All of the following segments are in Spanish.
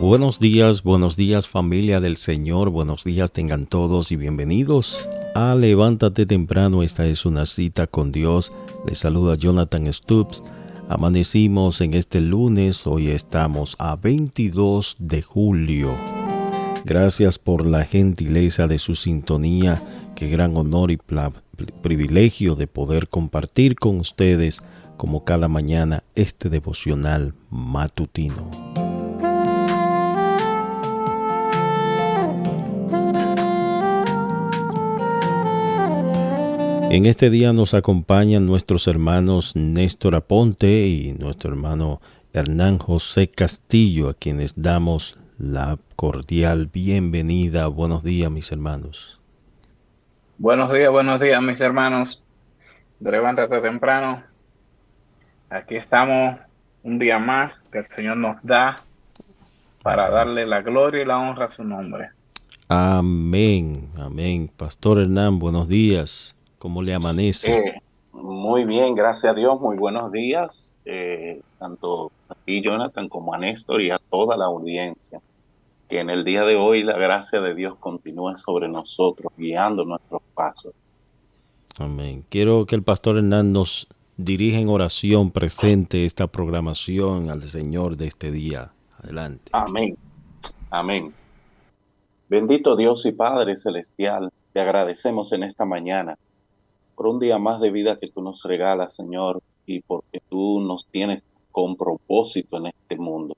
Buenos días familia del Señor, buenos días tengan todos y bienvenidos a Levántate Temprano, esta es una cita con Dios. Les saluda Jonathan Stubbs. Amanecimos en este lunes, hoy estamos a 22 de julio. Gracias por la gentileza de su sintonía, qué gran honor y privilegio de poder compartir con ustedes como cada mañana este devocional matutino. En este día nos acompañan nuestros hermanos Néstor Aponte y nuestro hermano Hernán José Castillo, a quienes damos la cordial bienvenida. Buenos días, mis hermanos. Buenos días, mis hermanos. Levántate temprano. Aquí estamos un día más que el Señor nos da para darle la gloria y la honra a su nombre. Amén, amén. Pastor Hernán, buenos días. ¿Cómo le amanece? Muy bien, gracias a Dios, muy buenos días, tanto a ti, Jonathan, como a Néstor y a toda la audiencia. Que en el día de hoy la gracia de Dios continúe sobre nosotros, guiando nuestros pasos. Amén. Quiero que el pastor Hernán nos dirija en oración presente esta programación al Señor de este día. Adelante. Amén, amén. Bendito Dios y Padre Celestial, te agradecemos en esta mañana por un día más de vida que tú nos regalas, Señor, y porque tú nos tienes con propósito en este mundo.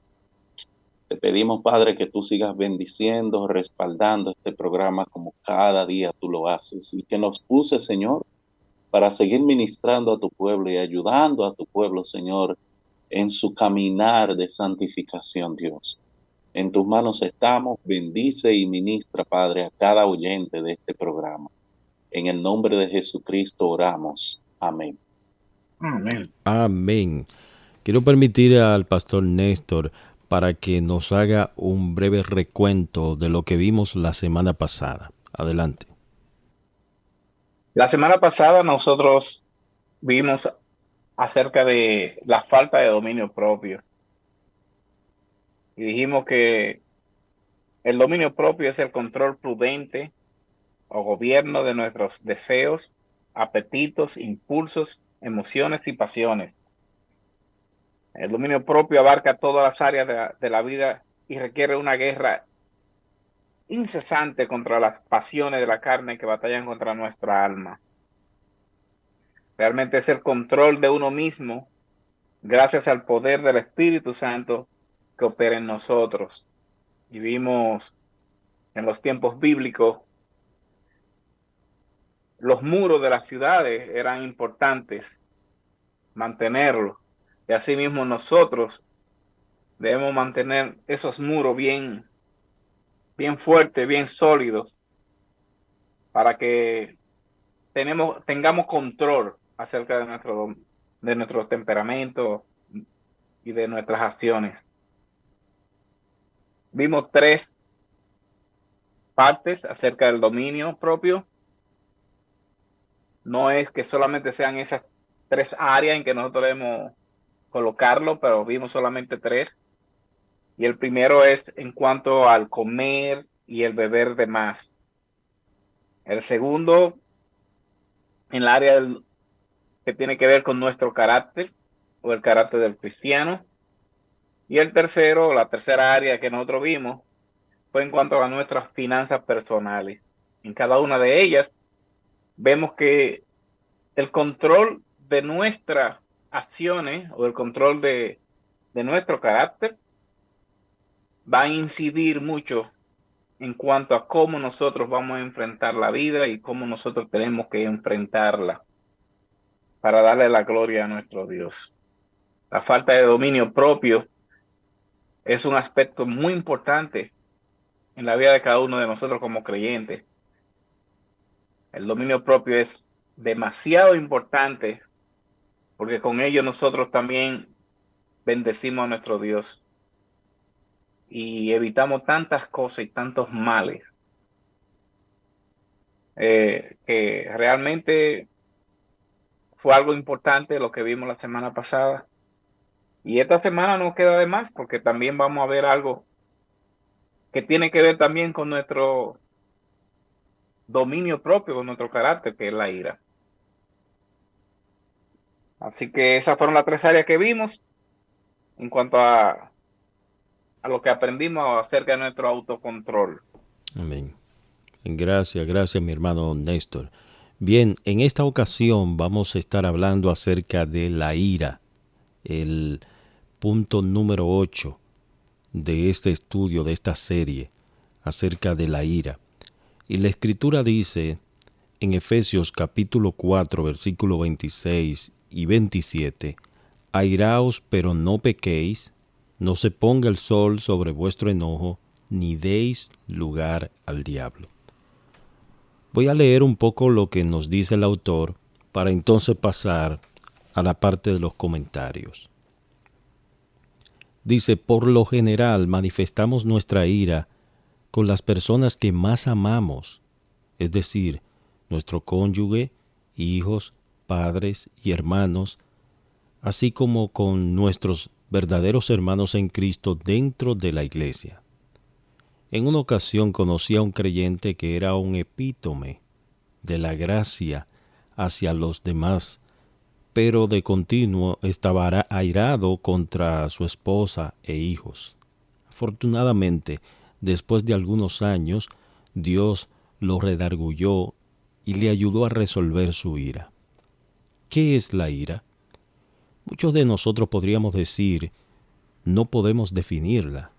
Te pedimos, Padre, que tú sigas bendiciendo, respaldando este programa como cada día tú lo haces y que nos uses, Señor, para seguir ministrando a tu pueblo y ayudando a tu pueblo, Señor, en su caminar de santificación, Dios. En tus manos estamos, bendice y ministra, Padre, a cada oyente de este programa. En el nombre de Jesucristo oramos. Amén. Amén. Amén. Quiero permitir al pastor Néstor para que nos haga un breve recuento de lo que vimos la semana pasada. Adelante. La semana pasada nosotros vimos acerca de la falta de dominio propio y dijimos que el dominio propio es el control prudente o gobierno de nuestros deseos, apetitos, impulsos, emociones y pasiones. El dominio propio abarca todas las áreas de la vida y requiere una guerra incesante contra las pasiones de la carne que batallan contra nuestra alma. Realmente es el control de uno mismo gracias al poder del Espíritu Santo que opera en nosotros. Y vimos en los tiempos bíblicos, los muros de las ciudades eran importantes mantenerlos. Y asimismo nosotros debemos mantener esos muros bien fuertes, bien sólidos, para que tengamos control acerca de nuestro temperamento y de nuestras acciones. Vimos tres partes acerca del dominio propio. No es que solamente sean esas tres áreas en que nosotros debemos colocarlo, pero vimos solamente tres. Y el primero es en cuanto al comer y el beber de más. El segundo, en el área que tiene que ver con nuestro carácter o el carácter del cristiano. Y el tercero, la tercera área que nosotros vimos, fue en cuanto a nuestras finanzas personales. En cada una de ellas vemos que el control de nuestras acciones o el control de nuestro carácter va a incidir mucho en cuanto a cómo nosotros vamos a enfrentar la vida y cómo nosotros tenemos que enfrentarla para darle la gloria a nuestro Dios. La falta de dominio propio es un aspecto muy importante en la vida de cada uno de nosotros como creyentes. El dominio propio es demasiado importante porque con ello nosotros también bendecimos a nuestro Dios y evitamos tantas cosas y tantos males que realmente fue algo importante lo que vimos la semana pasada. Y esta semana no queda de más porque también vamos a ver algo que tiene que ver también con nuestro dominio propio, con nuestro carácter, que es la ira. Así que esas fueron las 3 áreas que vimos en cuanto a lo que aprendimos acerca de nuestro autocontrol. Amén. Gracias, gracias mi hermano Néstor. Bien, en esta ocasión vamos a estar hablando acerca de la ira, el punto número 8 de este estudio, de esta serie, acerca de la ira. Y la Escritura dice en Efesios capítulo 4, versículo 26 y 27, airaos, pero no pequéis, no se ponga el sol sobre vuestro enojo, ni deis lugar al diablo. Voy a leer un poco lo que nos dice el autor para entonces pasar a la parte de los comentarios. Dice, por lo general manifestamos nuestra ira con las personas que más amamos, es decir, nuestro cónyuge, hijos, padres y hermanos, así como con nuestros verdaderos hermanos en Cristo dentro de la iglesia. En una ocasión conocí a un creyente que era un epítome de la gracia hacia los demás, pero de continuo estaba airado contra su esposa e hijos. Afortunadamente, después de algunos años, Dios lo redarguyó y le ayudó a resolver su ira. ¿Qué es la ira? Muchos de nosotros podríamos decir, no podemos definirla,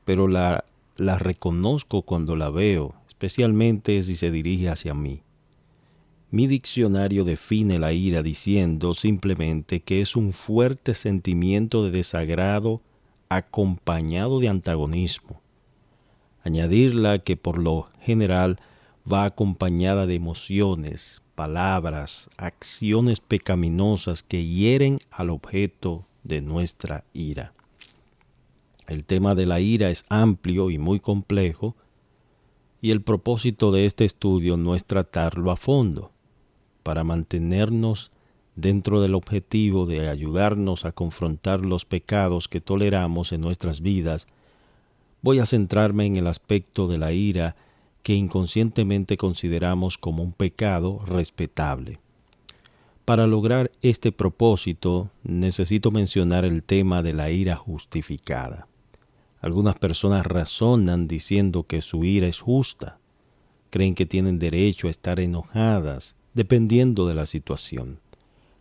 pero la reconozco cuando la veo, especialmente si se dirige hacia mí. Mi diccionario define la ira diciendo simplemente que es un fuerte sentimiento de desagrado acompañado de antagonismo. Añadirla que por lo general va acompañada de emociones, palabras, acciones pecaminosas que hieren al objeto de nuestra ira. El tema de la ira es amplio y muy complejo, y el propósito de este estudio no es tratarlo a fondo, para mantenernos dentro del objetivo de ayudarnos a confrontar los pecados que toleramos en nuestras vidas. Voy a centrarme en el aspecto de la ira que inconscientemente consideramos como un pecado respetable. Para lograr este propósito, necesito mencionar el tema de la ira justificada. Algunas personas razonan diciendo que su ira es justa. Creen que tienen derecho a estar enojadas, dependiendo de la situación.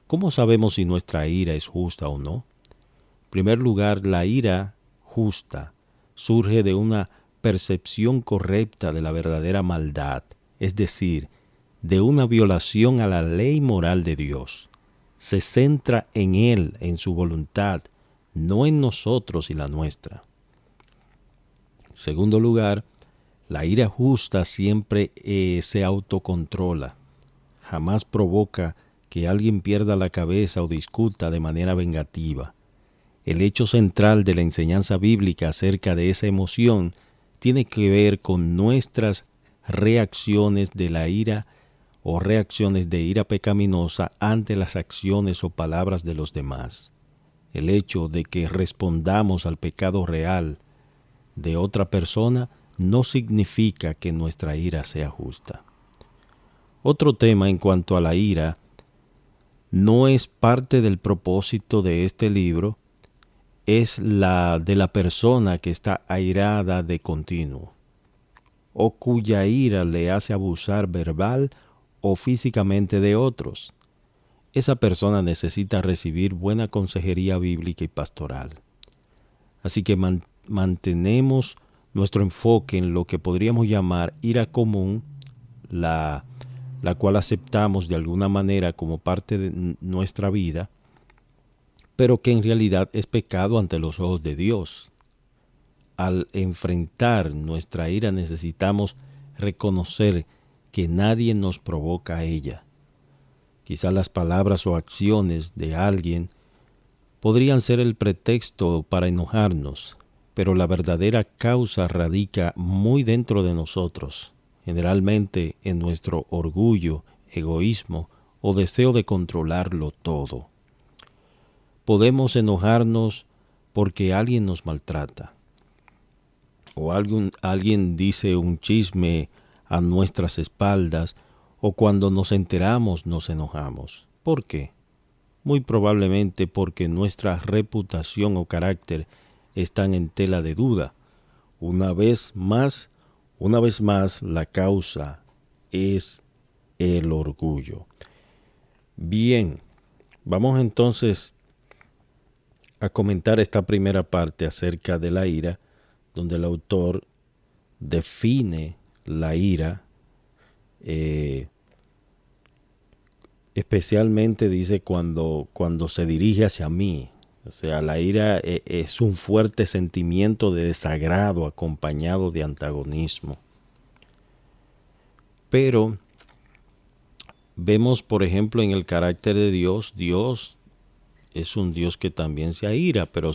¿Cómo sabemos si nuestra ira es justa o no? En primer lugar, la ira justa surge de una percepción correcta de la verdadera maldad, es decir, de una violación a la ley moral de Dios. Se centra en Él, en su voluntad, no en nosotros y la nuestra. En segundo lugar, la ira justa siempre se autocontrola. Jamás provoca que alguien pierda la cabeza o discuta de manera vengativa. El hecho central de la enseñanza bíblica acerca de esa emoción tiene que ver con nuestras reacciones de la ira o reacciones de ira pecaminosa ante las acciones o palabras de los demás. El hecho de que respondamos al pecado real de otra persona no significa que nuestra ira sea justa. Otro tema en cuanto a la ira no es parte del propósito de este libro, es la de la persona que está airada de continuo, o cuya ira le hace abusar verbal o físicamente de otros. Esa persona necesita recibir buena consejería bíblica y pastoral. Así que mantenemos nuestro enfoque en lo que podríamos llamar ira común, la cual aceptamos de alguna manera como parte de nuestra vida, pero que en realidad es pecado ante los ojos de Dios. Al enfrentar nuestra ira necesitamos reconocer que nadie nos provoca a ella. Quizás las palabras o acciones de alguien podrían ser el pretexto para enojarnos, pero la verdadera causa radica muy dentro de nosotros, generalmente en nuestro orgullo, egoísmo o deseo de controlarlo todo. Podemos enojarnos porque alguien nos maltrata. o alguien dice un chisme a nuestras espaldas, o cuando nos enteramos nos enojamos. ¿Por qué? Muy probablemente porque nuestra reputación o carácter están en tela de duda. Una vez más, la causa es el orgullo. Bien, vamos entonces a comentar esta primera parte acerca de la ira, donde el autor define la ira, especialmente dice cuando se dirige hacia mí. O sea, la ira es un fuerte sentimiento de desagrado acompañado de antagonismo. Pero vemos, por ejemplo, en el carácter de Dios, Dios es un Dios que también se aira, pero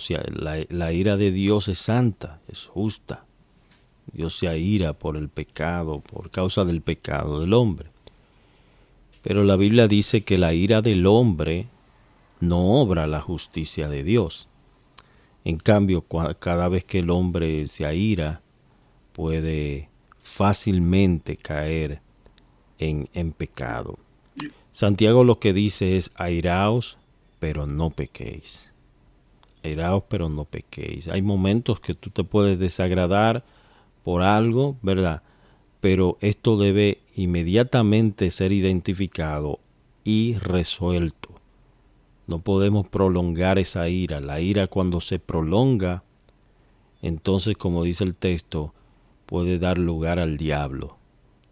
la ira de Dios es santa, es justa. Dios se aira por el pecado, por causa del pecado del hombre. Pero la Biblia dice que la ira del hombre no obra la justicia de Dios. En cambio, cada vez que el hombre se aira, puede fácilmente caer en pecado. Santiago lo que dice es: airaos, pero no pequéis. Airaos, pero no pequéis. Hay momentos que tú te puedes desagradar por algo, ¿verdad? Pero esto debe inmediatamente ser identificado y resuelto. No podemos prolongar esa ira. La ira, cuando se prolonga, entonces, como dice el texto, puede dar lugar al diablo.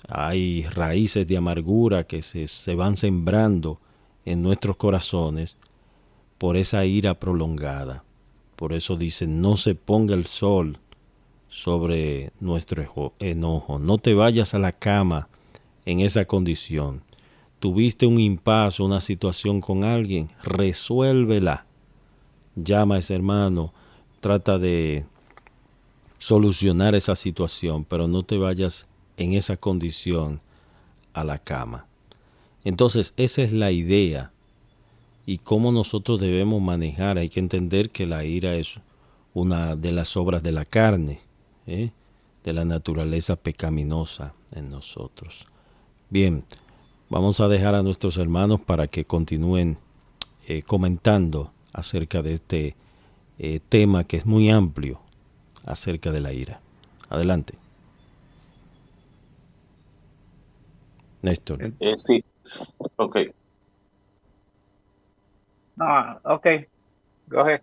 Hay raíces de amargura que se van sembrando en nuestros corazones por esa ira prolongada. Por eso dice: no se ponga el sol sobre nuestro enojo. No te vayas a la cama en esa condición. Tuviste un impasse, una situación con alguien, resuélvela. Llama a ese hermano, trata de solucionar esa situación, pero no te vayas en esa condición a la cama. Entonces, esa es la idea. Y cómo nosotros debemos manejar. Hay que entender que la ira es una de las obras de la carne, de la naturaleza pecaminosa en nosotros. Bien, vamos a dejar a nuestros hermanos para que continúen comentando acerca de este tema que es muy amplio acerca de la ira. Adelante. Néstor. Sí, ok. No, ok, go ahead.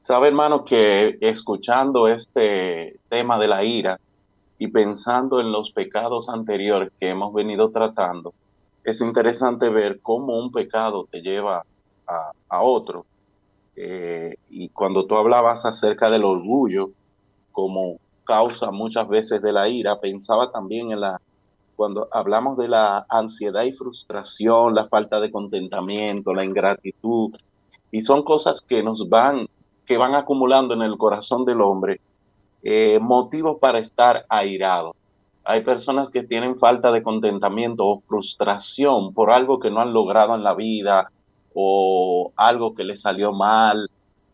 Sabe, hermano, que escuchando este tema de la ira y pensando en los pecados anteriores que hemos venido tratando, es interesante ver cómo un pecado te lleva a otro. Y cuando tú hablabas acerca del orgullo como causa muchas veces de la ira, pensaba también en cuando hablamos de la ansiedad y frustración, la falta de contentamiento, la ingratitud, y son cosas que van acumulando en el corazón del hombre, motivos para estar airado. Hay personas que tienen falta de contentamiento o frustración por algo que no han logrado en la vida o algo que les salió mal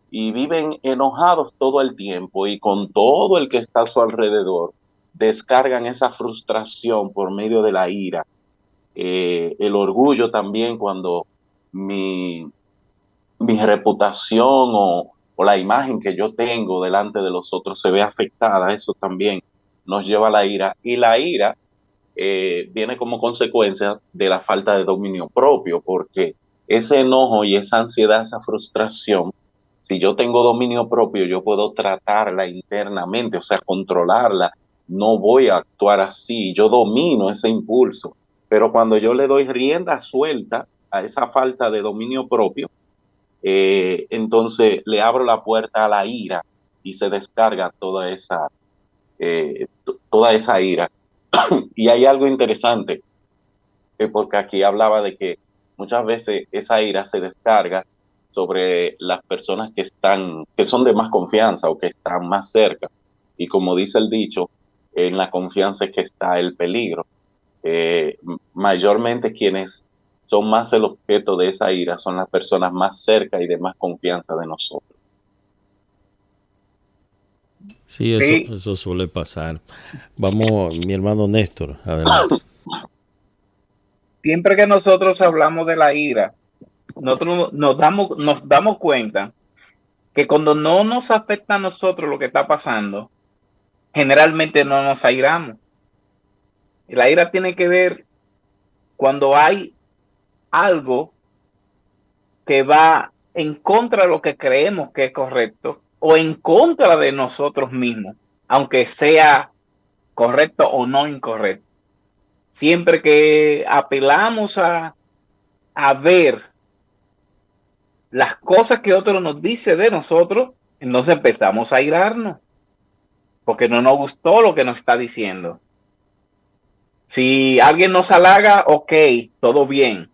y viven enojados todo el tiempo y con todo el que está a su alrededor descargan esa frustración por medio de la ira. El orgullo también, cuando mi, mi reputación o la imagen que yo tengo delante de los otros se ve afectada, eso también nos lleva a la ira. Y la ira viene como consecuencia de la falta de dominio propio, porque ese enojo y esa ansiedad, esa frustración, si yo tengo dominio propio, yo puedo tratarla internamente, o sea, controlarla. No voy a actuar así, yo domino ese impulso. Pero cuando yo le doy rienda suelta a esa falta de dominio propio, entonces le abro la puerta a la ira y se descarga toda esa ira. Y hay algo interesante, porque aquí hablaba de que muchas veces esa ira se descarga sobre las personas que son de más confianza o que están más cerca. Y como dice el dicho, en la confianza es que está el peligro. Mayormente quienes son más el objeto de esa ira son las personas más cerca y de más confianza de nosotros. Sí, Sí, eso suele pasar. Vamos, mi hermano Néstor, adelante. siempre que nosotros hablamos de la ira, nosotros nos damos cuenta que cuando no nos afecta a nosotros lo que está pasando, generalmente no nos airamos. Y la ira tiene que ver cuando hay algo que va en contra de lo que creemos que es correcto o en contra de nosotros mismos, aunque sea correcto o no incorrecto. Siempre que apelamos a ver las cosas que otro nos dice de nosotros, entonces empezamos a irarnos porque no nos gustó lo que nos está diciendo. Si alguien nos halaga, ok, todo bien.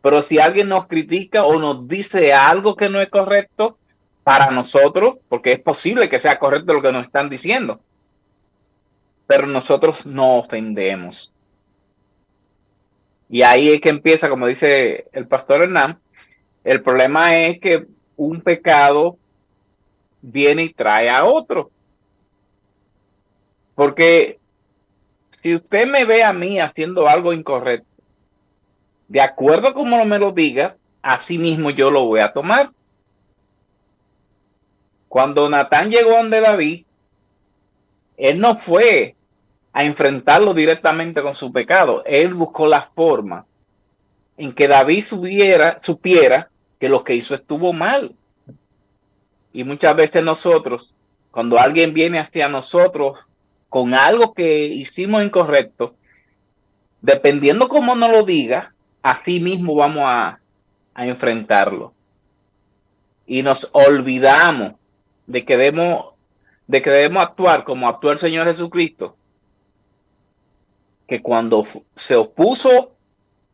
Pero si alguien nos critica o nos dice algo que no es correcto para nosotros, porque es posible que sea correcto lo que nos están diciendo, pero nosotros no ofendemos. Y ahí es que empieza, como dice el pastor Hernán, el problema es que un pecado viene y trae a otro. Porque si usted me ve a mí haciendo algo incorrecto, de acuerdo a como me lo diga, así mismo yo lo voy a tomar. Cuando Natán llegó donde David, él no fue a enfrentarlo directamente con su pecado. Él buscó la forma en que David supiera que lo que hizo estuvo mal. Y muchas veces nosotros, cuando alguien viene hacia nosotros con algo que hicimos incorrecto, dependiendo cómo nos lo diga, así mismo vamos a enfrentarlo. Y nos olvidamos de que debemos actuar como actuó el Señor Jesucristo, que cuando se opuso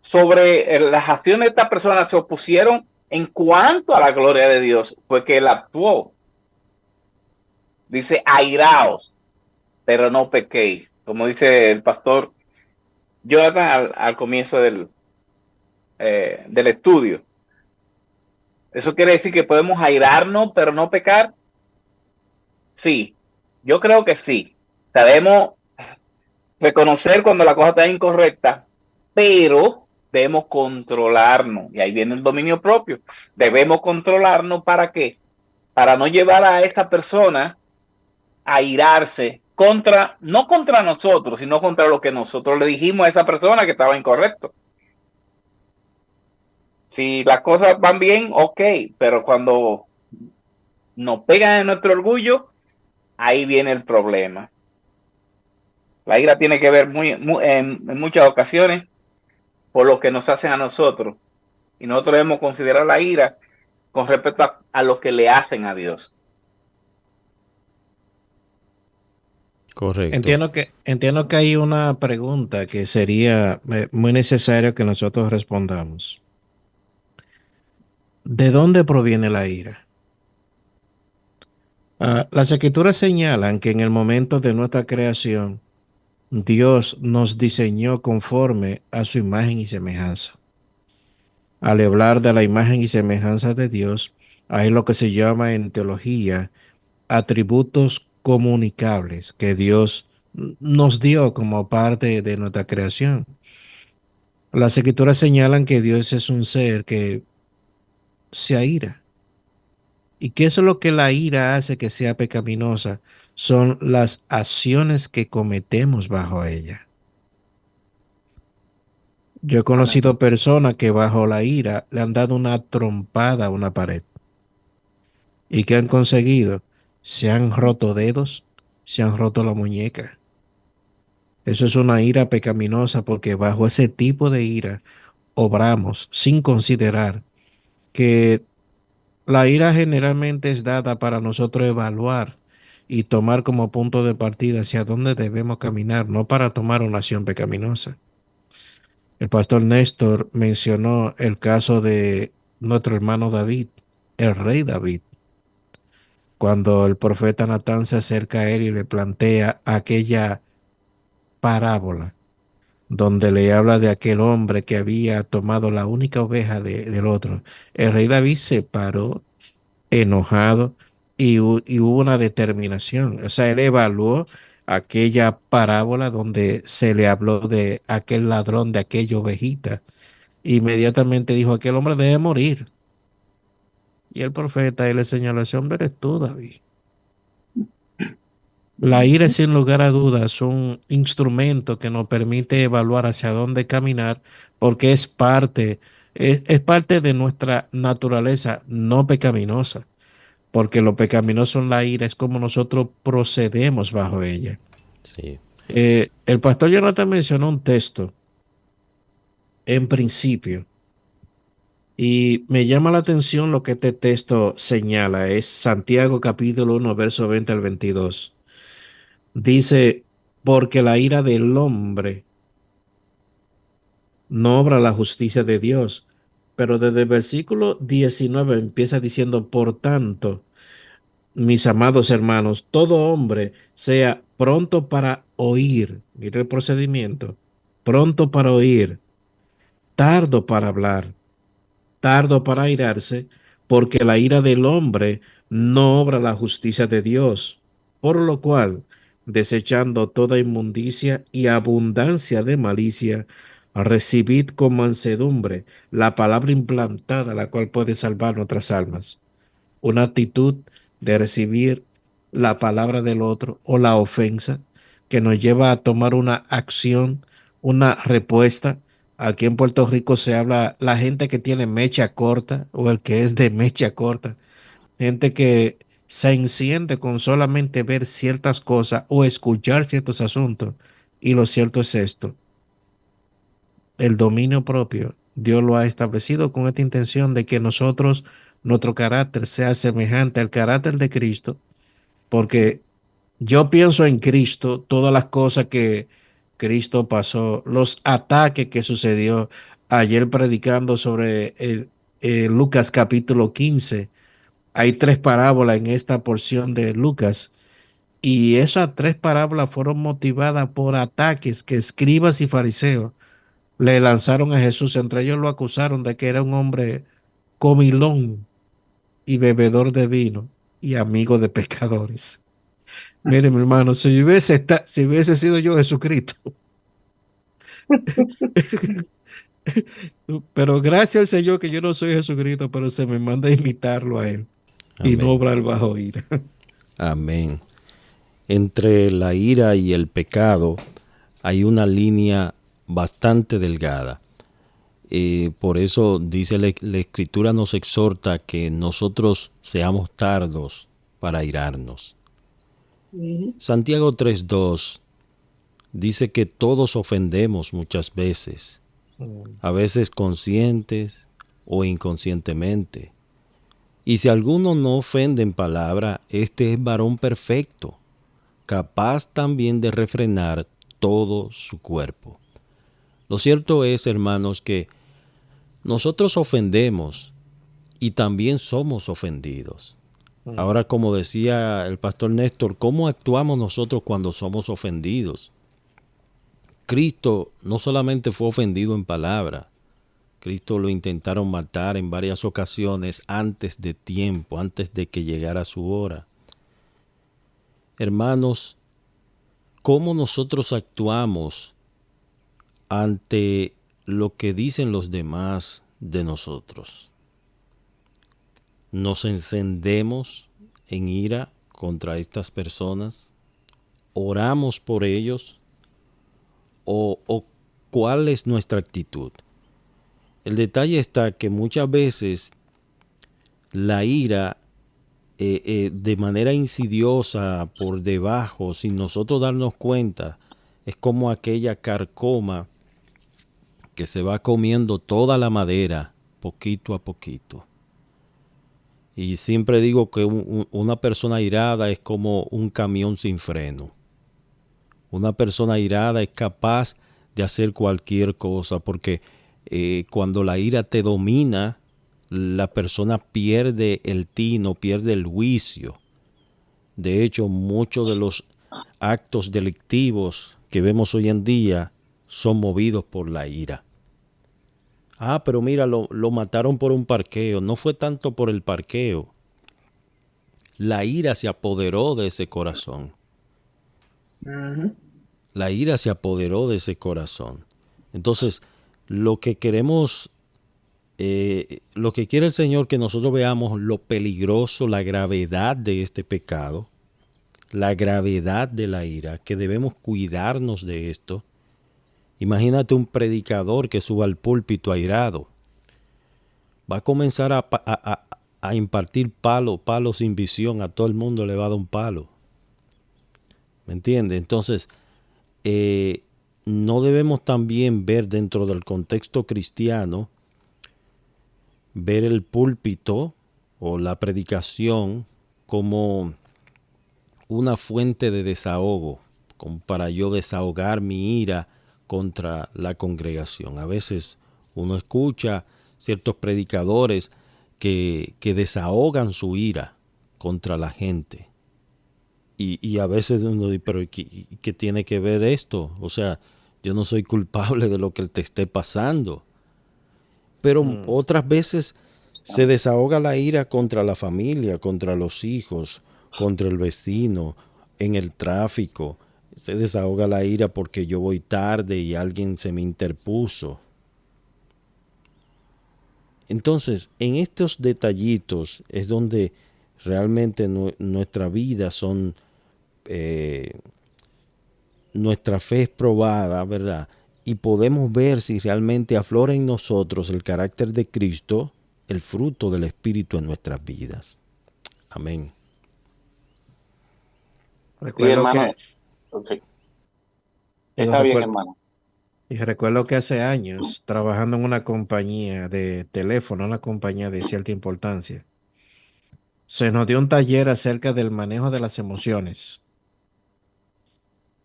sobre las acciones de esta persona, se opusieron en cuanto a la gloria de Dios, fue que él actuó. Dice, airaos, pero no pequéis, como dice el pastor Jonathan al comienzo del estudio. ¿Eso quiere decir que podemos airarnos, pero no pecar? Sí, yo creo que sí. Debemos reconocer cuando la cosa está incorrecta, pero debemos controlarnos. Y ahí viene el dominio propio. Debemos controlarnos ¿para qué? Para no llevar a esa persona a irarse no contra nosotros, sino contra lo que nosotros le dijimos a esa persona que estaba incorrecto. Si las cosas van bien, ok, pero cuando nos pegan en nuestro orgullo, ahí viene el problema. La ira tiene que ver en muchas ocasiones por lo que nos hacen a nosotros. Y nosotros debemos considerar la ira con respecto a lo que le hacen a Dios. Correcto. Entiendo que hay una pregunta que sería muy necesario que nosotros respondamos. ¿De dónde proviene la ira? Las escrituras señalan que en el momento de nuestra creación, Dios nos diseñó conforme a su imagen y semejanza. Al hablar de la imagen y semejanza de Dios, hay lo que se llama en teología atributos comunicables que Dios nos dio como parte de nuestra creación. Las escrituras señalan que Dios es un ser que se aira. ¿Y qué es lo que la ira hace que sea pecaminosa? Son las acciones que cometemos bajo ella. Yo he conocido personas que bajo la ira le han dado una trompada a una pared. ¿Y qué han conseguido? Se han roto dedos, se han roto la muñeca. Eso es una ira pecaminosa porque bajo ese tipo de ira obramos sin considerar que la ira generalmente es dada para nosotros evaluar y tomar como punto de partida hacia dónde debemos caminar, no para tomar una acción pecaminosa. El pastor Néstor mencionó el caso de nuestro hermano David, el rey David, cuando el profeta Natán se acerca a él y le plantea aquella parábola donde le habla de aquel hombre que había tomado la única oveja del otro. El rey David se paró enojado y hubo una determinación. O sea, él evaluó aquella parábola donde se le habló de aquel ladrón, de aquella ovejita. Inmediatamente dijo, aquel hombre debe morir. Y el profeta, él le señaló, ese hombre eres tú, David. La ira es sin lugar a dudas un instrumento que nos permite evaluar hacia dónde caminar porque es parte de nuestra naturaleza no pecaminosa, porque lo pecaminoso en la ira es como nosotros procedemos bajo ella. Sí, El pastor Jonathan mencionó un texto en principio y me llama la atención lo que este texto señala, es Santiago capítulo 1, verso 20 al 22. Dice, porque la ira del hombre no obra la justicia de Dios. Pero desde el versículo 19 empieza diciendo, por tanto, mis amados hermanos, todo hombre sea pronto para oír, mire el procedimiento, pronto para oír, tardo para hablar, tardo para airarse, porque la ira del hombre no obra la justicia de Dios. Por lo cual, desechando toda inmundicia y abundancia de malicia, recibid con mansedumbre la palabra implantada, la cual puede salvar nuestras almas. Una actitud de recibir la palabra del otro o la ofensa que nos lleva a tomar una acción, una respuesta. Aquí en Puerto Rico se habla la gente que tiene mecha corta o el que es de mecha corta, gente que se enciende con solamente ver ciertas cosas o escuchar ciertos asuntos. Y lo cierto es esto, el dominio propio, Dios lo ha establecido con esta intención de que nosotros, nuestro carácter sea semejante al carácter de Cristo, porque yo pienso en Cristo, todas las cosas que Cristo pasó, los ataques que sucedió ayer predicando sobre Lucas capítulo 15. Hay tres parábolas en esta porción de Lucas y esas tres parábolas fueron motivadas por ataques que escribas y fariseos le lanzaron a Jesús. Entre ellos lo acusaron de que era un hombre comilón y bebedor de vino y amigo de pecadores. Mire, mi hermano, si hubiese sido yo Jesucristo, pero gracias al Señor que yo no soy Jesucristo, pero se me manda a imitarlo a él y no amén, obrar bajo ira. amén. Entre la ira y el pecado hay una línea bastante delgada. Por eso dice la Escritura nos exhorta que nosotros seamos tardos para airarnos. Santiago 3:2 dice que todos ofendemos muchas veces, a veces conscientes o inconscientemente. Y si alguno no ofende en palabra, este es varón perfecto, capaz también de refrenar todo su cuerpo. Lo cierto es, hermanos, que nosotros ofendemos y también somos ofendidos. Ahora, como decía el pastor Néstor, ¿cómo actuamos nosotros cuando somos ofendidos? Cristo no solamente fue ofendido en palabra, Cristo lo intentaron matar en varias ocasiones antes de tiempo, antes de que llegara su hora. Hermanos, ¿cómo nosotros actuamos ante lo que dicen los demás de nosotros? ¿Nos encendemos en ira contra estas personas? ¿Oramos por ellos? ¿O cuál es nuestra actitud? El detalle está que muchas veces la ira de manera insidiosa por debajo, sin nosotros darnos cuenta, es como aquella carcoma que se va comiendo toda la madera poquito a poquito. Y siempre digo que una persona irada es como un camión sin freno. Una persona irada es capaz de hacer cualquier cosa porque cuando la ira te domina, la persona pierde el tino, pierde el juicio. De hecho, muchos de los actos delictivos que vemos hoy en día son movidos por la ira. Ah, pero mira, lo mataron por un parqueo. No fue tanto por el parqueo. la ira se apoderó de ese corazón. La ira se apoderó de ese corazón. Entonces, lo que queremos, lo que quiere el Señor que nosotros veamos lo peligroso, la gravedad de este pecado, la gravedad de la ira, que debemos cuidarnos de esto. Imagínate un predicador que suba al púlpito airado. Va a comenzar a impartir palo sin visión. A todo el mundo le va a dar un palo. ¿Me entiendes? Entonces, no debemos también ver dentro del contexto cristiano, ver el púlpito o la predicación como una fuente de desahogo, como para yo desahogar mi ira contra la congregación. A veces uno escucha ciertos predicadores que desahogan su ira contra la gente. Y a veces uno dice, pero ¿qué tiene que ver esto? O sea, yo no soy culpable de lo que te esté pasando. Pero otras veces se desahoga la ira contra la familia, contra los hijos, contra el vecino, en el tráfico. Se desahoga la ira porque yo voy tarde y alguien se me interpuso. Entonces, en estos detallitos es donde realmente nuestra vida son, nuestra fe es probada, ¿verdad? Y podemos ver si realmente aflora en nosotros el carácter de Cristo, el fruto del Espíritu en nuestras vidas. Amén. Sí, hermano. Okay. Está bien, hermano. Y recuerdo que hace años, trabajando en una compañía de teléfono, una compañía de cierta importancia, se nos dio un taller acerca del manejo de las emociones.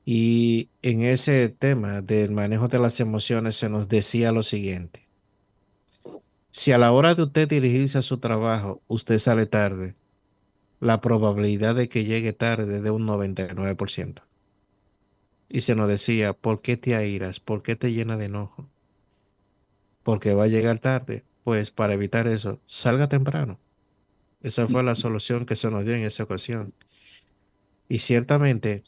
Y en ese tema del manejo de las emociones se nos decía lo siguiente: si a la hora de usted dirigirse a su trabajo, usted sale tarde, la probabilidad de que llegue tarde es de un 99%. Y se nos decía, ¿por qué te airas? ¿Por qué te llena de enojo? Porque va a llegar tarde. Pues para evitar eso, salga temprano. Esa fue la solución que se nos dio en esa ocasión. Y ciertamente,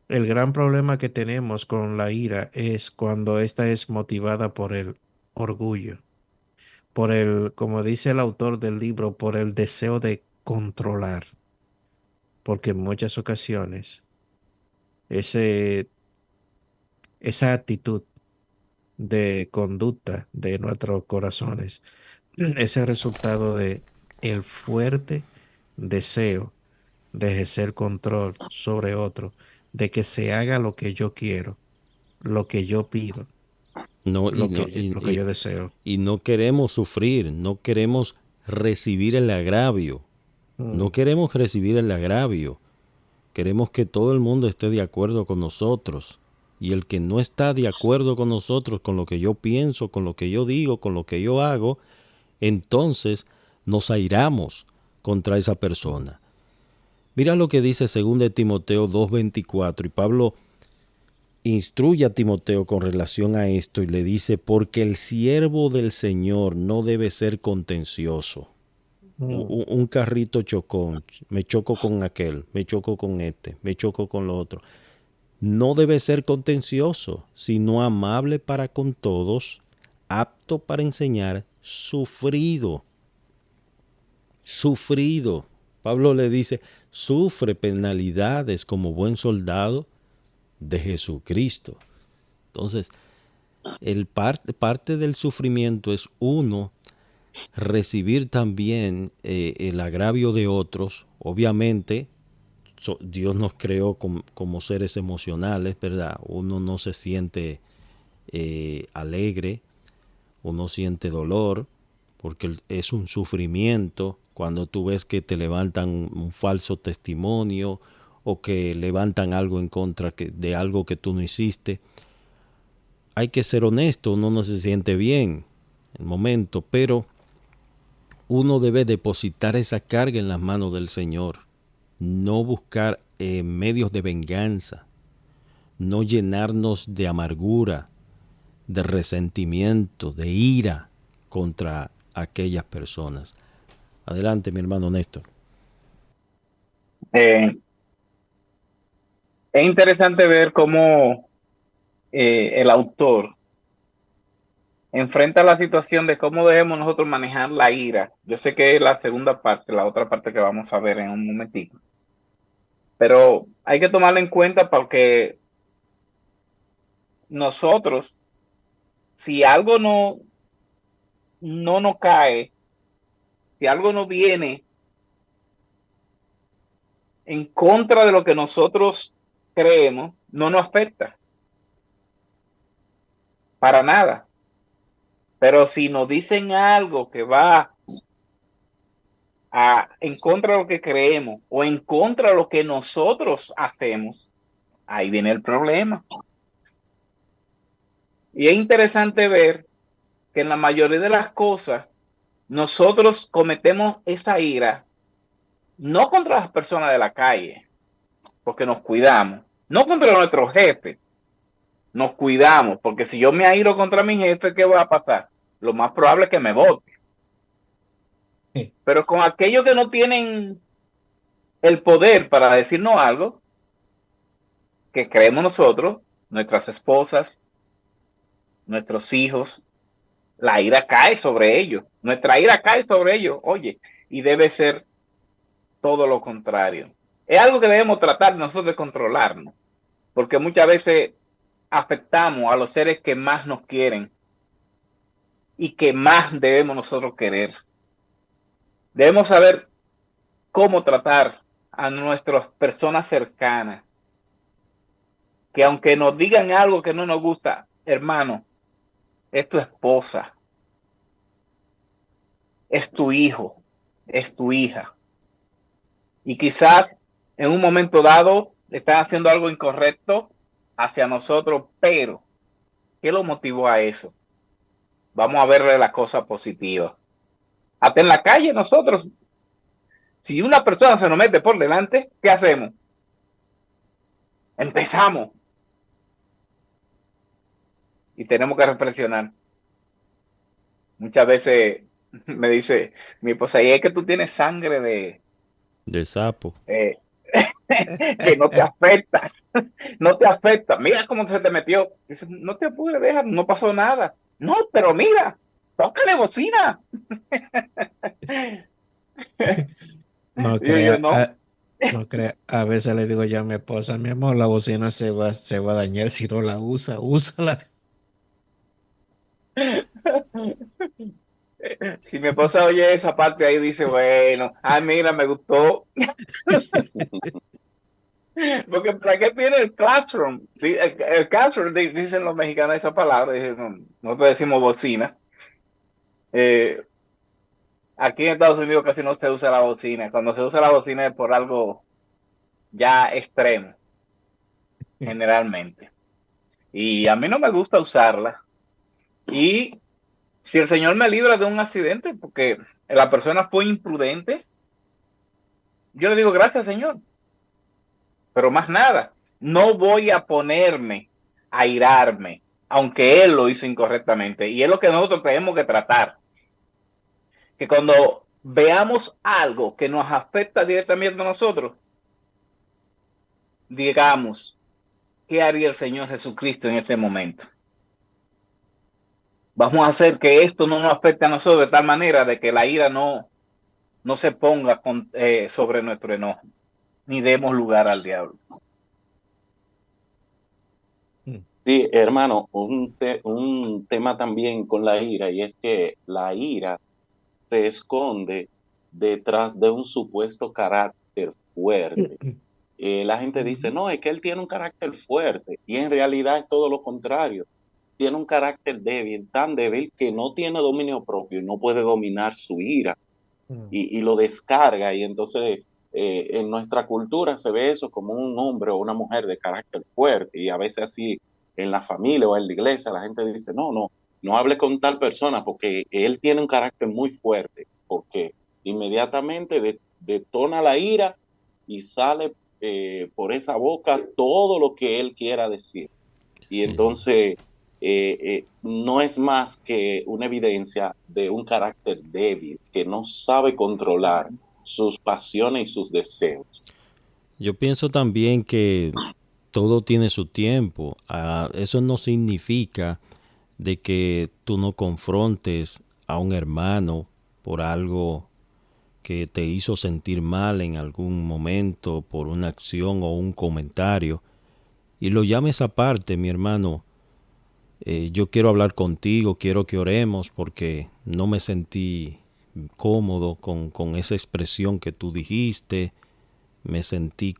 el gran problema que tenemos con la ira es cuando ésta es motivada por el orgullo, por el, como dice el autor del libro, por el deseo de controlar. Porque en muchas ocasiones esa actitud de conducta de nuestros corazones es el resultado de el fuerte deseo de ejercer control sobre otro, de que se haga lo que yo quiero, lo que yo pido, No, lo que yo deseo. y no queremos sufrir, no queremos recibir el agravio. No queremos recibir el agravio. Queremos que todo el mundo esté de acuerdo con nosotros. Y el que no está de acuerdo con nosotros, con lo que yo pienso, con lo que yo digo, con lo que yo hago, entonces nos airamos contra esa persona. Mira lo que dice 2 Timoteo 2:24, y Pablo instruye a Timoteo con relación a esto y le dice, porque el siervo del Señor no debe ser contencioso. Un carrito chocó, me choco con aquel, me choco con este, me choco con lo otro. No debe ser contencioso, sino amable para con todos, apto para enseñar, sufrido. Sufrido. Pablo le dice, sufre penalidades como buen soldado de Jesucristo. Entonces, parte del sufrimiento es uno recibir también el agravio de otros. Obviamente, Dios nos creó como seres emocionales, ¿verdad? Uno no se siente alegre, uno siente dolor, porque es un sufrimiento cuando tú ves que te levantan un falso testimonio o que levantan algo en contra de algo que tú no hiciste. Hay que ser honesto, uno no se siente bien en el momento, pero uno debe depositar esa carga en las manos del Señor, no buscar medios de venganza, no llenarnos de amargura, de resentimiento, de ira contra aquellas personas. Adelante, mi hermano Néstor. Eh, es interesante ver cómo el autor enfrenta la situación de cómo debemos nosotros manejar la ira. Yo sé que es la segunda parte, la otra parte que vamos a ver en un momentito, pero hay que tomarlo en cuenta porque nosotros, si algo no nos cae, si algo no viene en contra de lo que nosotros creemos, no nos afecta para nada. Pero si nos dicen algo que va en contra de lo que creemos o en contra de lo que nosotros hacemos, ahí viene el problema. Y es interesante ver que en la mayoría de las cosas nosotros cometemos esa ira no contra las personas de la calle, porque nos cuidamos, no contra nuestros jefes, nos cuidamos, porque si yo me airo contra mi jefe, ¿qué va a pasar? Lo más probable es que me vote. Sí. Pero con aquellos que no tienen el poder para decirnos algo, que creemos nosotros, nuestras esposas, nuestros hijos, la ira cae sobre ellos, nuestra ira cae sobre ellos, oye, y debe ser todo lo contrario. Es algo que debemos tratar nosotros de controlarnos, porque muchas veces afectamos a los seres que más nos quieren y que más debemos nosotros querer. Debemos saber cómo tratar a nuestras personas cercanas, que aunque nos digan algo que no nos gusta, hermano, es tu esposa, es tu hijo, es tu hija. Y quizás en un momento dado están haciendo algo incorrecto hacia nosotros, pero ¿qué lo motivó a eso? Vamos a verle la cosa positiva. Hasta en la calle nosotros, si una persona se nos mete por delante, ¿qué hacemos? Empezamos. Y tenemos que reflexionar. Muchas veces me dice mi esposa, y es que tú tienes sangre De sapo. que no te afecta, no te afecta. Mira cómo se te metió. Dice, no te apures, deja, no pasó nada. No, pero mira, tócale bocina. No Y yo, crea, no. no crea. A veces le digo yo a mi esposa, mi amor, la bocina se va a dañar si no la usa, úsala. Si mi esposa oye esa parte ahí, dice, bueno, mira, me gustó. Porque ¿para qué tiene el classroom? El classroom, dicen los mexicanos esa palabra, nosotros decimos bocina. Aquí en Estados Unidos casi no se usa la bocina. Cuando se usa la bocina es por algo ya extremo, generalmente. Y a mí no me gusta usarla. Y si el Señor me libra de un accidente porque la persona fue imprudente, yo le digo gracias, Señor. Pero más nada, no voy a ponerme a irarme, aunque Él lo hizo incorrectamente. Y es lo que nosotros tenemos que tratar. Que cuando veamos algo que nos afecta directamente a nosotros, digamos, ¿qué haría el Señor Jesucristo en este momento? Vamos a hacer que esto no nos afecte a nosotros de tal manera de que la ira no se ponga sobre nuestro enojo, ni demos lugar al diablo. Sí, hermano, un tema también con la ira, y es que la ira se esconde detrás de un supuesto carácter fuerte. La gente dice, no, es que él tiene un carácter fuerte, y en realidad es todo lo contrario. Tiene un carácter débil, tan débil que no tiene dominio propio y no puede dominar su ira y lo descarga. Y entonces en nuestra cultura se ve eso como un hombre o una mujer de carácter fuerte, y a veces así en la familia o en la iglesia la gente dice, no hable con tal persona porque él tiene un carácter muy fuerte, porque inmediatamente detona la ira y sale por esa boca todo lo que él quiera decir. Y entonces no es más que una evidencia de un carácter débil que no sabe controlar sus pasiones y sus deseos. Yo pienso también que todo tiene su tiempo. Eso no significa de que tú no confrontes a un hermano por algo que te hizo sentir mal en algún momento, por una acción o un comentario, y lo llames aparte, mi hermano. Yo quiero hablar contigo, quiero que oremos porque no me sentí cómodo con esa expresión que tú dijiste, me sentí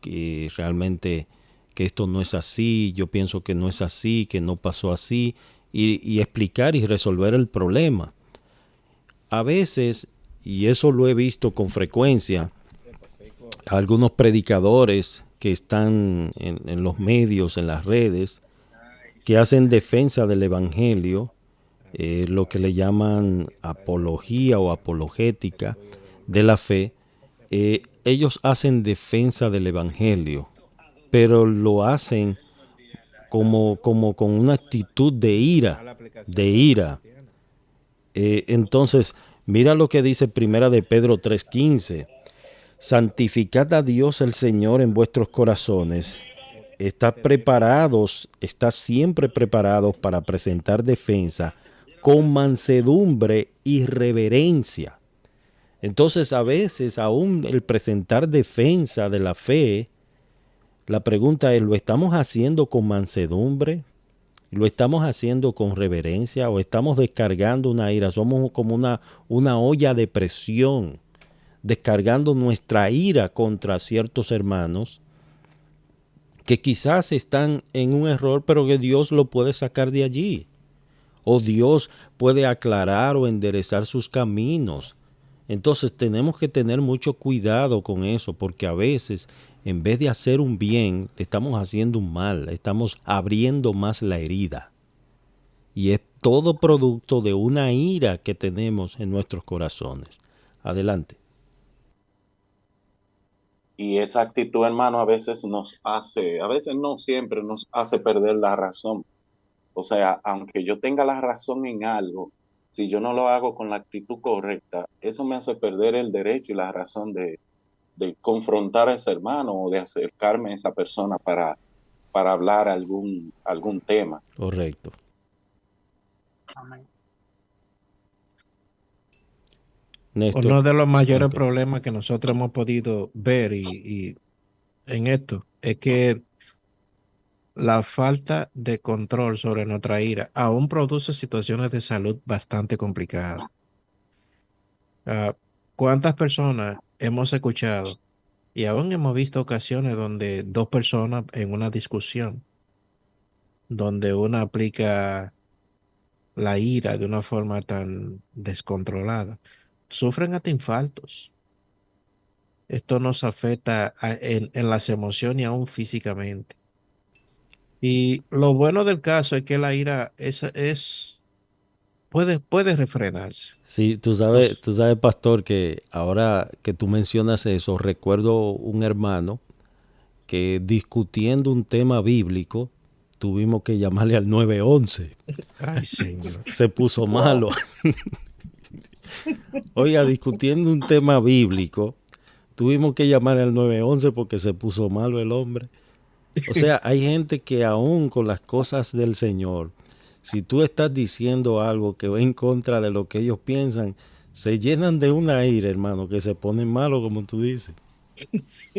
realmente que esto no es así, yo pienso que no es así, que no pasó así, y explicar y resolver el problema. A veces, y eso lo he visto con frecuencia, algunos predicadores que están en los medios, en las redes, que hacen defensa del Evangelio, lo que le llaman apología o apologética de la fe, ellos hacen defensa del Evangelio, pero lo hacen como con una actitud de ira. Entonces, mira lo que dice Primera de Pedro 3:15. Santificad a Dios el Señor en vuestros corazones. Está siempre preparados para presentar defensa con mansedumbre y reverencia. Entonces, a veces, aún el presentar defensa de la fe, la pregunta es, ¿lo estamos haciendo con mansedumbre? ¿Lo estamos haciendo con reverencia o estamos descargando una ira? Somos como una olla de presión, descargando nuestra ira contra ciertos hermanos que quizás están en un error, pero que Dios lo puede sacar de allí. O Dios puede aclarar o enderezar sus caminos. Entonces tenemos que tener mucho cuidado con eso, porque a veces en vez de hacer un bien, estamos haciendo un mal, estamos abriendo más la herida. Y es todo producto de una ira que tenemos en nuestros corazones. Adelante. Y esa actitud, hermano, a veces no siempre nos hace perder la razón. O sea, aunque yo tenga la razón en algo, si yo no lo hago con la actitud correcta, eso me hace perder el derecho y la razón de confrontar a ese hermano o de acercarme a esa persona para hablar algún tema. Correcto. Amén. Néstor. Uno de los mayores Ok. problemas que nosotros hemos podido ver y en esto es que la falta de control sobre nuestra ira aún produce situaciones de salud bastante complicadas. Ah, ¿Cuántas personas hemos escuchado y aún hemos visto ocasiones donde dos personas en una discusión, donde una aplica la ira de una forma tan descontrolada, sufren hasta infartos? Esto nos afecta en las emociones y aún físicamente. Y lo bueno del caso es que la ira puede refrenarse. Sí, Nos- tú sabes, pastor, que ahora que tú mencionas eso, recuerdo un hermano que discutiendo un tema bíblico, tuvimos que llamarle al 911. Ay, señor. Se puso Wow. malo. Oiga, discutiendo un tema bíblico, tuvimos que llamarle al 911 porque se puso malo el hombre. O sea, hay gente que aún con las cosas del Señor, si tú estás diciendo algo que va en contra de lo que ellos piensan, se llenan de una ira, hermano, que se ponen malos, como tú dices. Sí.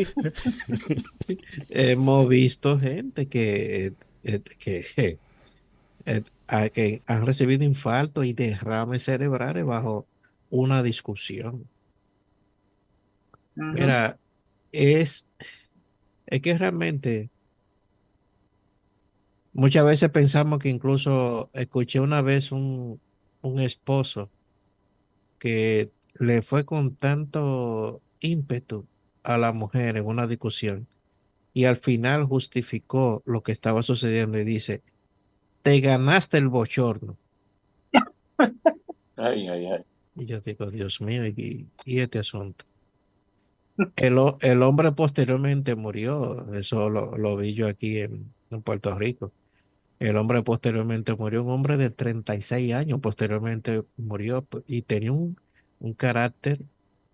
Hemos visto gente que han recibido infarto y derrames cerebrales bajo una discusión. Ujú. Mira, es, es que realmente muchas veces pensamos que incluso escuché una vez un esposo que le fue con tanto ímpetu a la mujer en una discusión y al final justificó lo que estaba sucediendo y dice, te ganaste el bochorno. Ay, ay, ay. Y yo digo, Dios mío, y este asunto. El hombre posteriormente murió, eso lo vi yo aquí en Puerto Rico. El hombre posteriormente murió, un hombre de 36 años posteriormente murió y tenía un carácter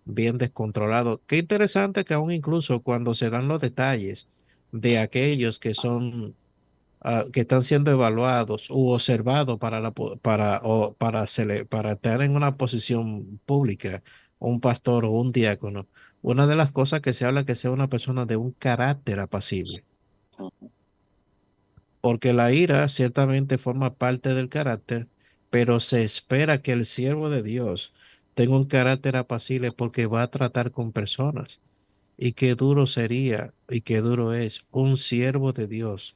bien descontrolado. Qué interesante que aún incluso cuando se dan los detalles de aquellos que son que están siendo evaluados u observados para para estar en una posición pública, un pastor o un diácono, una de las cosas que se habla es que sea una persona de un carácter apacible, porque la ira ciertamente forma parte del carácter, pero se espera que el siervo de Dios tenga un carácter apacible porque va a tratar con personas. Y qué duro sería y qué duro es un siervo de Dios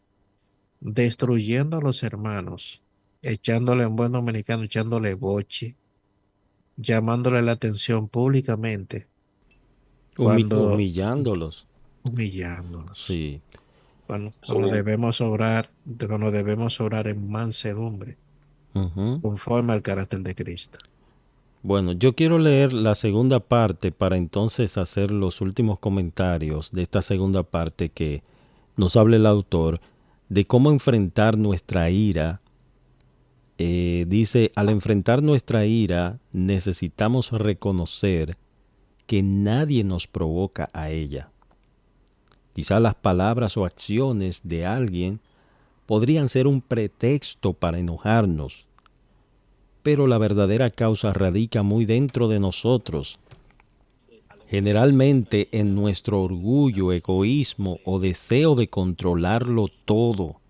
destruyendo a los hermanos, echándole en buen dominicano, echándole boche, llamándole la atención públicamente, cuando Humillándolos. humillándolos, Sí. cuando Sí, debemos orar en mansedumbre, Ujú. conforme al carácter de Cristo. Bueno, yo quiero leer la segunda parte para entonces hacer los últimos comentarios de esta segunda parte que nos habla el autor de cómo enfrentar nuestra ira. Dice, al enfrentar nuestra ira necesitamos reconocer que nadie nos provoca a ella. Quizá las palabras o acciones de alguien podrían ser un pretexto para enojarnos, pero la verdadera causa radica muy dentro de nosotros, generalmente en nuestro orgullo, egoísmo o deseo de controlarlo todo.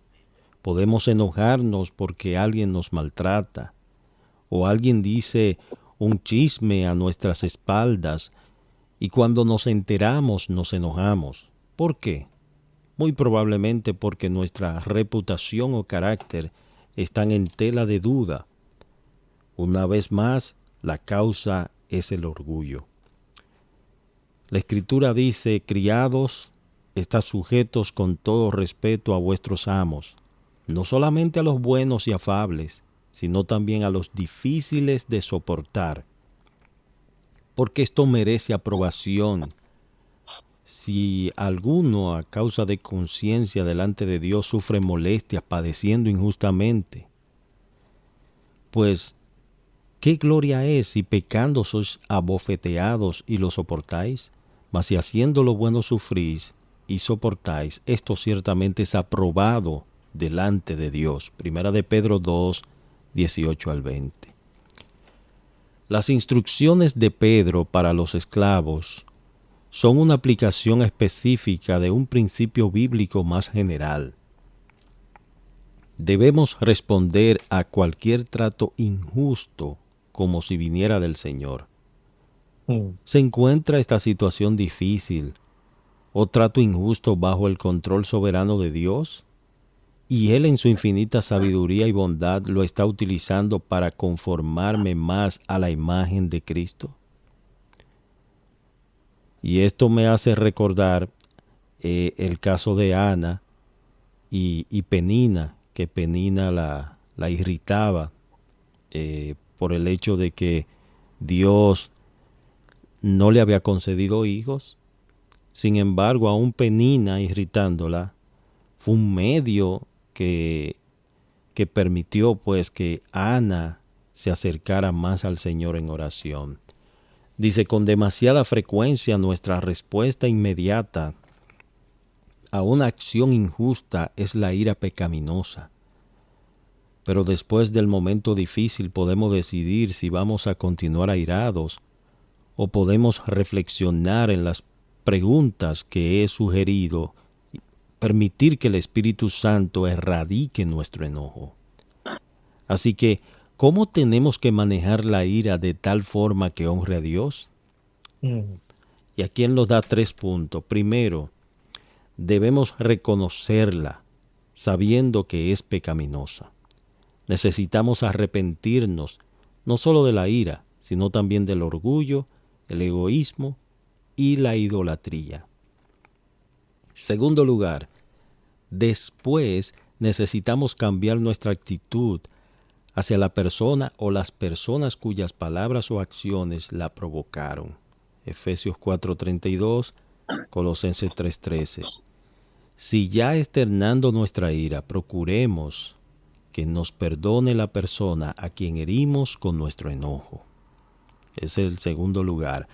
Podemos enojarnos porque alguien nos maltrata o alguien dice un chisme a nuestras espaldas y cuando nos enteramos nos enojamos. ¿Por qué? Muy probablemente porque nuestra reputación o carácter están en tela de duda. Una vez más, la causa es el orgullo. La Escritura dice, criados, estad sujetos con todo respeto a vuestros amos, no solamente a los buenos y afables, sino también a los difíciles de soportar, porque esto merece aprobación. Si alguno a causa de conciencia delante de Dios sufre molestias padeciendo injustamente, pues ¿qué gloria es si pecando sois abofeteados y lo soportáis? Mas si haciendo lo bueno sufrís y soportáis, esto ciertamente es aprobado delante de Dios. Primera de Pedro 2, 18 al 20. Las instrucciones de Pedro para los esclavos son una aplicación específica de un principio bíblico más general. Debemos responder a cualquier trato injusto como si viniera del Señor. ¿Se encuentra esta situación difícil o trato injusto bajo el control soberano de Dios? Y Él en su infinita sabiduría y bondad lo está utilizando para conformarme más a la imagen de Cristo. Y esto me hace recordar el caso de Ana y Penina, que Penina la irritaba por el hecho de que Dios no le había concedido hijos. Sin embargo, aún Penina irritándola fue un medio que permitió pues que Ana se acercara más al Señor en oración. Dice, con demasiada frecuencia nuestra respuesta inmediata a una acción injusta es la ira pecaminosa. Pero después del momento difícil podemos decidir si vamos a continuar airados o podemos reflexionar en las preguntas que he sugerido y permitir que el Espíritu Santo erradique nuestro enojo. Así que, ¿cómo tenemos que manejar la ira de tal forma que honre a Dios? Y aquí Él nos da 3 puntos. Primero, debemos reconocerla, sabiendo que es pecaminosa. Necesitamos arrepentirnos, no solo de la ira, sino también del orgullo, el egoísmo y la idolatría. Segundo lugar, después necesitamos cambiar nuestra actitud hacia la persona o las personas cuyas palabras o acciones la provocaron. Efesios 4:32, Colosenses 3:13. Si ya externando nuestra ira, procuremos que nos perdone la persona a quien herimos con nuestro enojo. Ese es el segundo lugar.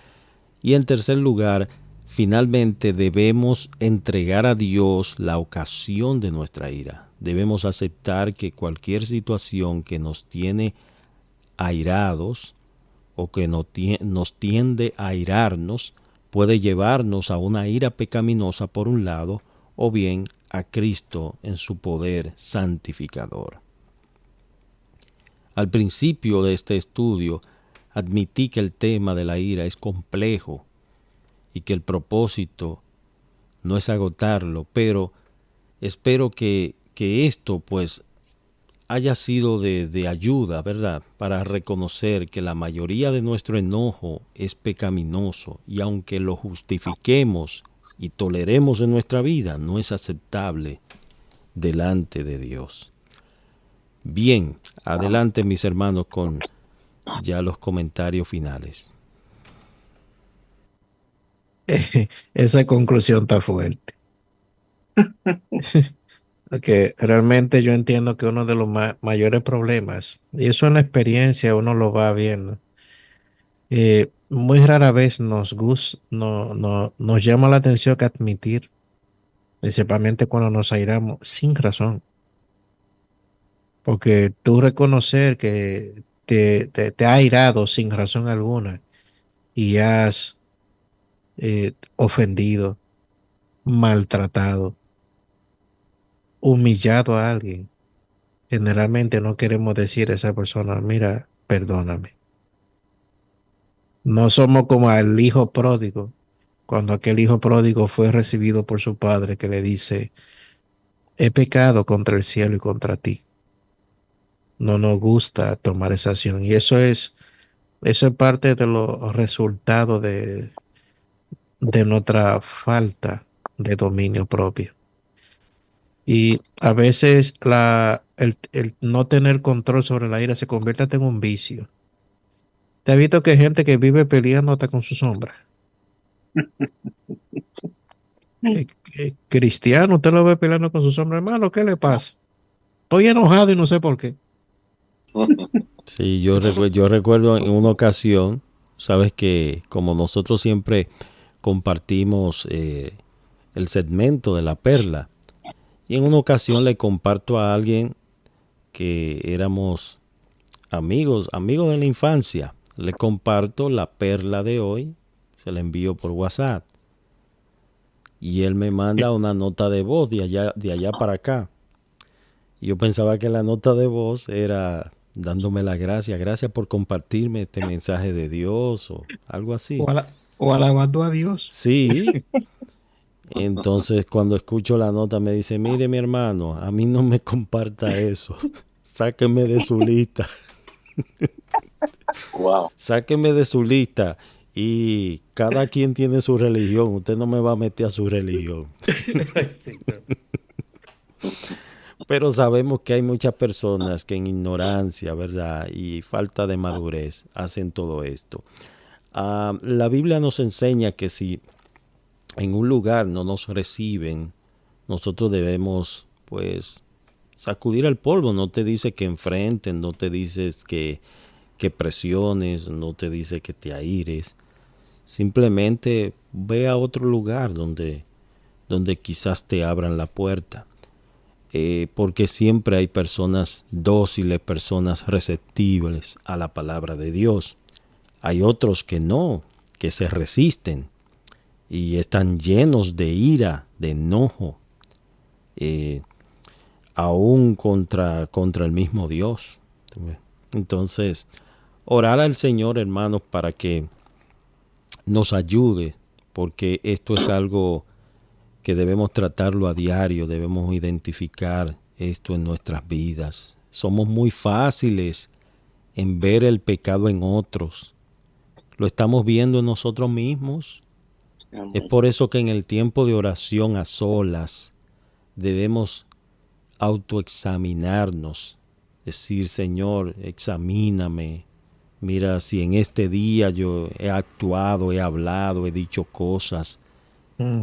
Y en tercer lugar, finalmente debemos entregar a Dios la ocasión de nuestra ira. Debemos aceptar que cualquier situación que nos tiene airados o que nos tiende a airarnos puede llevarnos a una ira pecaminosa por un lado, o bien a Cristo en su poder santificador. Al principio de este estudio, admití que el tema de la ira es complejo y que el propósito no es agotarlo, pero espero que esto pues haya sido de ayuda, ¿verdad?, para reconocer que la mayoría de nuestro enojo es pecaminoso y aunque lo justifiquemos y toleremos en nuestra vida, no es aceptable delante de Dios. Bien, adelante mis hermanos con ya los comentarios finales. Esa conclusión está fuerte. Porque realmente yo entiendo que uno de los mayores problemas, y eso en la experiencia uno lo va viendo, muy rara vez nos llama la atención que admitir, principalmente cuando nos airamos sin razón. Porque tú reconocer que te ha airado sin razón alguna y has ofendido, maltratado, humillado a alguien, generalmente no queremos decir a esa persona, mira, perdóname. No somos como el hijo pródigo, cuando aquel hijo pródigo fue recibido por su padre que le dice, he pecado contra el cielo y contra ti. No nos gusta tomar esa acción. Y eso es parte de los resultados de nuestra falta de dominio propio. Y a veces el no tener control sobre la ira se convierte en un vicio. ¿Te has visto que hay gente que vive peleando hasta con su sombra? Cristiano, usted lo ve peleando con su sombra, hermano, ¿qué le pasa? Estoy enojado y no sé por qué. Sí, yo recuerdo en una ocasión, sabes que como nosotros siempre compartimos el segmento de la perla, y en una ocasión le comparto a alguien que éramos amigos de la infancia, le comparto la perla de hoy, se la envío por WhatsApp, y él me manda una nota de voz de allá para acá. Y yo pensaba que la nota de voz era dándome las gracias por compartirme este mensaje de Dios o algo así. O alabando a Dios. Sí. Entonces cuando escucho la nota me dice, mire mi hermano, a mí no me comparta eso. Sáqueme de su lista. Wow. Sáqueme de su lista. Y cada quien tiene su religión. Usted no me va a meter a su religión. Sí, no. Pero sabemos que hay muchas personas que en ignorancia, ¿verdad?, y falta de madurez hacen todo esto. La Biblia nos enseña que si en un lugar no nos reciben, nosotros debemos, pues, sacudir el polvo. No te dice que enfrenten, no te dices que presiones, no te dice que te aires. Simplemente ve a otro lugar donde quizás te abran la puerta. Porque siempre hay personas dóciles, personas receptibles a la palabra de Dios. Hay otros que no, que se resisten y están llenos de ira, de enojo, aún contra el mismo Dios. Entonces, orar al Señor, hermanos, para que nos ayude, porque esto es algo que debemos tratarlo a diario, debemos identificar esto en nuestras vidas. Somos muy fáciles en ver el pecado en otros. Lo estamos viendo en nosotros mismos. Es por eso que en el tiempo de oración a solas debemos autoexaminarnos. Decir, Señor, examíname. Mira, si en este día yo he actuado, he hablado, he dicho cosas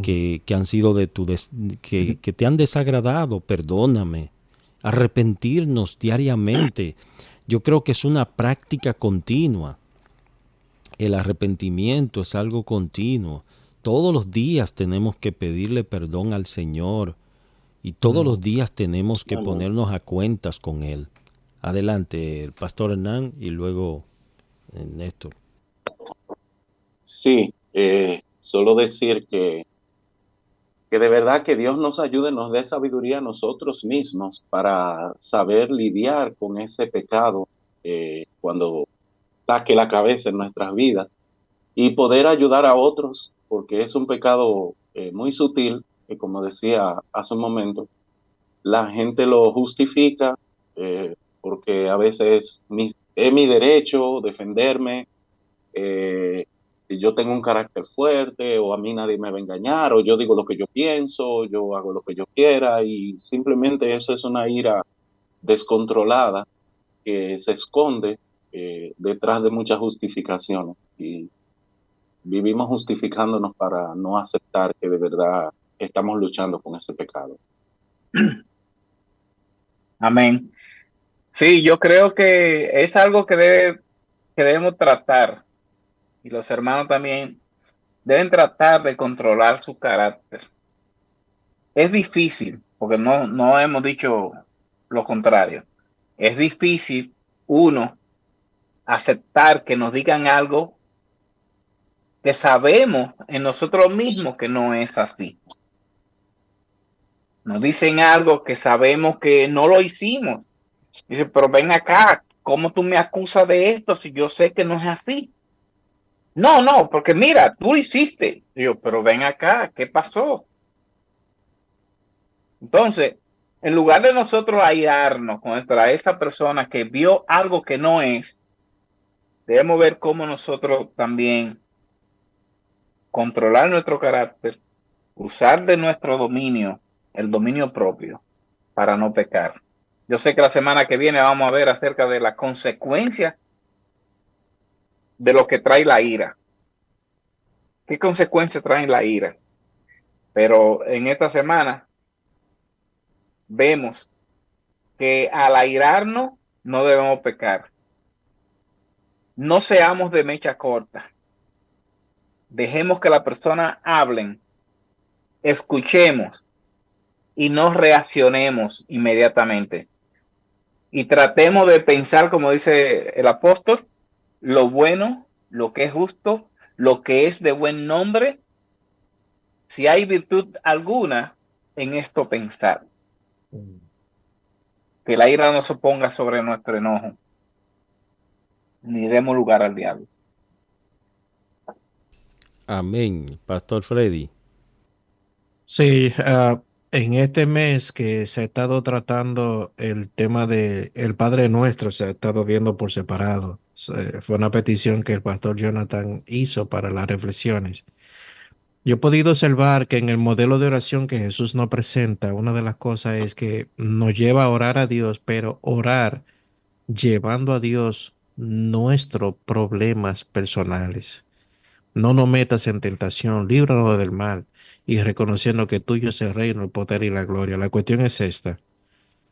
que han sido que te han desagradado, perdóname. Arrepentirnos diariamente. Yo creo que es una práctica continua. El arrepentimiento es algo continuo. Todos los días tenemos que pedirle perdón al Señor y todos los días tenemos que Amén. ponernos a cuentas con Él. Adelante, el pastor Hernán y luego Néstor. Sí, solo decir que de verdad que Dios nos ayude, nos dé sabiduría a nosotros mismos para saber lidiar con ese pecado cuando taque la cabeza en nuestras vidas y poder ayudar a otros, porque es un pecado muy sutil, que como decía hace un momento, la gente lo justifica porque a veces es mi derecho defenderme, yo tengo un carácter fuerte o a mí nadie me va a engañar o yo digo lo que yo pienso, yo hago lo que yo quiera y simplemente eso es una ira descontrolada que se esconde detrás de muchas justificaciones y vivimos justificándonos para no aceptar que de verdad estamos luchando con ese pecado. Amén. Sí, yo creo que es algo que debemos tratar, y los hermanos también deben tratar de controlar su carácter. Es difícil, porque no hemos dicho lo contrario. Es difícil, uno, aceptar que nos digan algo que sabemos en nosotros mismos que no es así. Nos dicen algo que sabemos que no lo hicimos. Dice, pero ven acá, ¿cómo tú me acusas de esto si yo sé que no es así? No, porque mira, tú lo hiciste. Yo, pero ven acá, ¿qué pasó? Entonces, en lugar de nosotros airarnos contra esa persona que vio algo que no es, debemos ver cómo nosotros también controlar nuestro carácter, usar de nuestro dominio, el dominio propio, para no pecar. Yo sé que la semana que viene vamos a ver acerca de la consecuencia de lo que trae la ira. ¿Qué consecuencias trae la ira? Pero en esta semana vemos que al airarnos no debemos pecar. No seamos de mecha corta. Dejemos que la persona hablen, escuchemos y no reaccionemos inmediatamente. Y tratemos de pensar, como dice el apóstol, lo bueno, lo que es justo, lo que es de buen nombre, si hay virtud alguna en esto pensar. Que la ira no se ponga sobre nuestro enojo, ni demos lugar al diablo. Amén. Pastor Freddy. Sí, en este mes que se ha estado tratando el tema de el Padre Nuestro, se ha estado viendo por separado. Fue una petición que el pastor Jonathan hizo para las reflexiones. Yo he podido observar que en el modelo de oración que Jesús nos presenta, una de las cosas es que nos lleva a orar a Dios, pero orar llevando a Dios nuestros problemas personales. No nos metas en tentación, líbranos del mal y reconociendo que tuyo es el reino, el poder y la gloria. La cuestión es esta.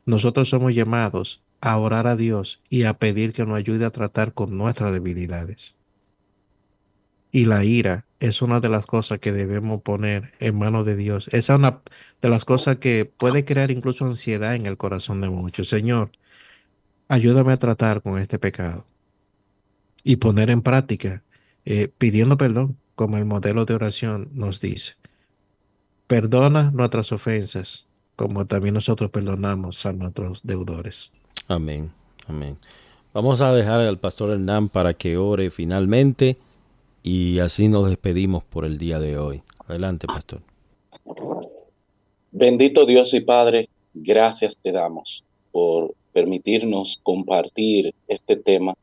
Nosotros somos llamados a orar a Dios y a pedir que nos ayude a tratar con nuestras debilidades. Y la ira es una de las cosas que debemos poner en manos de Dios. Esa es una de las cosas que puede crear incluso ansiedad en el corazón de muchos. Señor, ayúdame a tratar con este pecado y poner en práctica, pidiendo perdón, como el modelo de oración nos dice. Perdona nuestras ofensas, como también nosotros perdonamos a nuestros deudores. Amén. Amén. Vamos a dejar al pastor Hernán para que ore finalmente y así nos despedimos por el día de hoy. Adelante, pastor. Bendito Dios y Padre, gracias te damos por permitirnos compartir este tema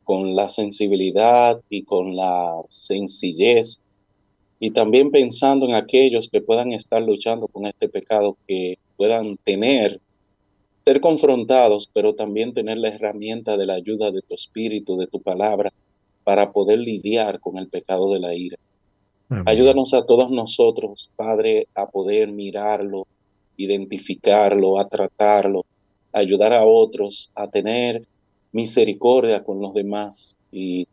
con la sensibilidad y con la sencillez y también pensando en aquellos que puedan estar luchando con este pecado, que puedan ser confrontados, pero también tener la herramienta de la ayuda de tu espíritu, de tu palabra, para poder lidiar con el pecado de la ira. Amén. Ayúdanos a todos nosotros, Padre, a poder mirarlo, identificarlo, a tratarlo, ayudar a otros a tener misericordia con los demás y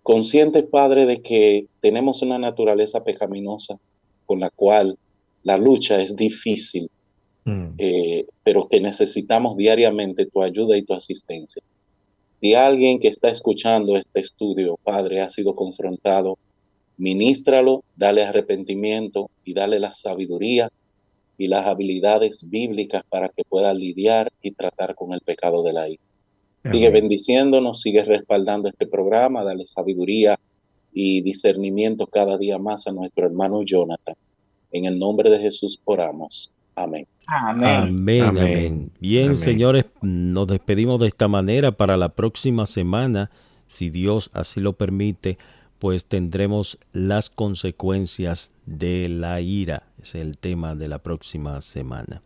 Conscientes, Padre, de que tenemos una naturaleza pecaminosa con la cual la lucha es difícil, pero que necesitamos diariamente tu ayuda y tu asistencia. Si alguien que está escuchando este estudio, Padre, ha sido confrontado, ministralo, dale arrepentimiento y dale la sabiduría y las habilidades bíblicas para que pueda lidiar y tratar con el pecado de la ira. Sigue bendiciéndonos, sigue respaldando este programa, dale sabiduría y discernimiento cada día más a nuestro hermano Jonathan. En el nombre de Jesús oramos. Amén. Amén. Bien, señores, nos despedimos de esta manera. Para la próxima semana, si Dios así lo permite, pues tendremos las consecuencias de la ira. Ese es el tema de la próxima semana.